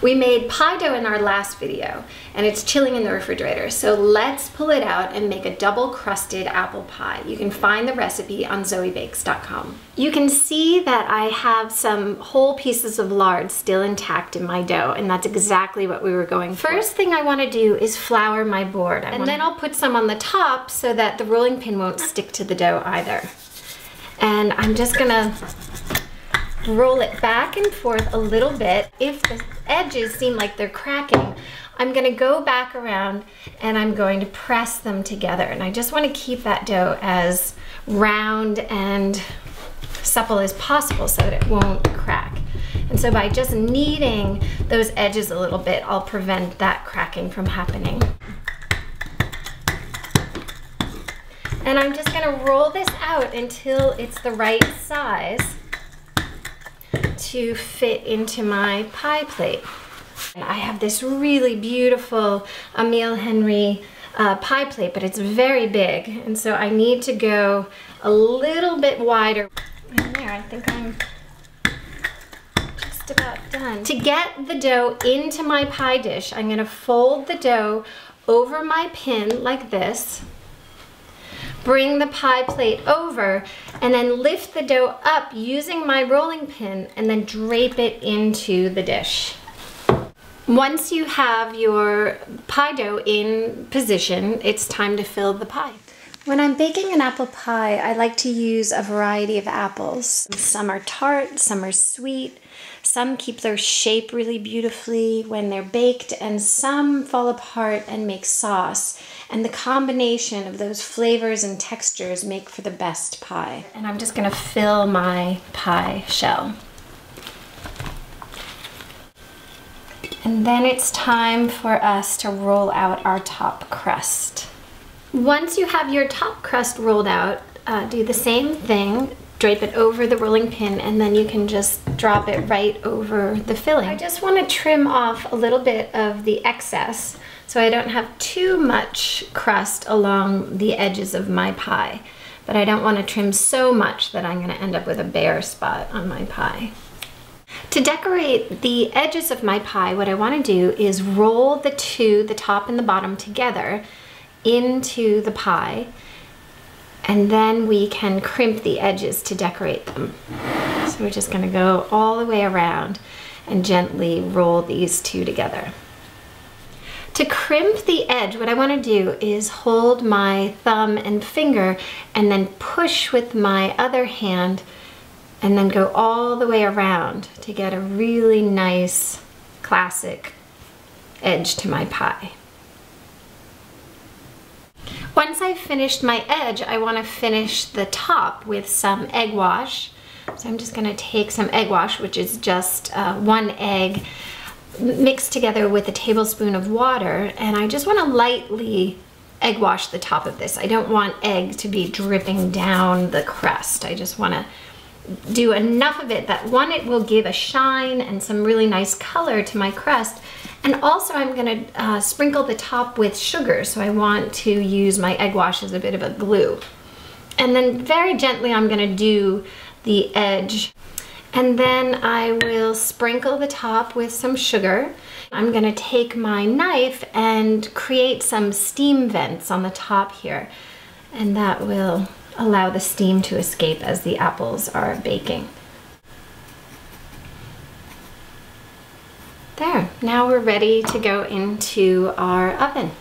We made pie dough in our last video, and it's chilling in the refrigerator. So let's pull it out and make a double crusted apple pie. You can find the recipe on ZoëBakes.com. You can see that I have some whole pieces of lard still intact in my dough, and that's exactly what we were going for. First thing I want to do is flour my board, and then I'll put some on the top so that the rolling pin won't stick to the dough either. And I'm just gonna roll it back and forth a little bit. If the edges seem like they're cracking, I'm gonna go back around and I'm going to press them together. And I just want to keep that dough as round and supple as possible so that it won't crack. And so by just kneading those edges a little bit, I'll prevent that cracking from happening. And I'm just gonna roll this out until it's the right size to fit into my pie plate. And I have this really beautiful Emile Henry pie plate, but it's very big, and so I need to go a little bit wider. And there, I think I'm just about done. To get the dough into my pie dish, I'm gonna fold the dough over my pin like this, bring the pie plate over, and then lift the dough up using my rolling pin and then drape it into the dish. Once you have your pie dough in position, it's time to fill the pie. When I'm baking an apple pie, I like to use a variety of apples. Some are tart, some are sweet, some keep their shape really beautifully when they're baked, and some fall apart and make sauce. And the combination of those flavors and textures make for the best pie. And I'm just gonna fill my pie shell. And then it's time for us to roll out our top crust. Once you have your top crust rolled out, do the same thing. Drape it over the rolling pin, and then you can just drop it right over the filling. I just want to trim off a little bit of the excess so I don't have too much crust along the edges of my pie. But I don't want to trim so much that I'm going to end up with a bare spot on my pie. To decorate the edges of my pie, what I want to do is roll the top and the bottom together into the pie, and then we can crimp the edges to decorate them. So we're just going to go all the way around and gently roll these two together. To crimp the edge, what I want to do is hold my thumb and finger and then push with my other hand and then go all the way around to get a really nice classic edge to my pie. Once I've finished my edge, I want to finish the top with some egg wash. So I'm just going to take some egg wash, which is just 1 egg mixed together with a tablespoon of water, and I just want to lightly egg wash the top of this. I don't want egg to be dripping down the crust. I just want to do enough of it that one, it will give a shine and some really nice color to my crust. And also I'm gonna sprinkle the top with sugar, so I want to use my egg wash as a bit of a glue. And then very gently I'm gonna do the edge. And then I will sprinkle the top with some sugar. I'm gonna take my knife and create some steam vents on the top here. And that will allow the steam to escape as the apples are baking. There, now we're ready to go into our oven.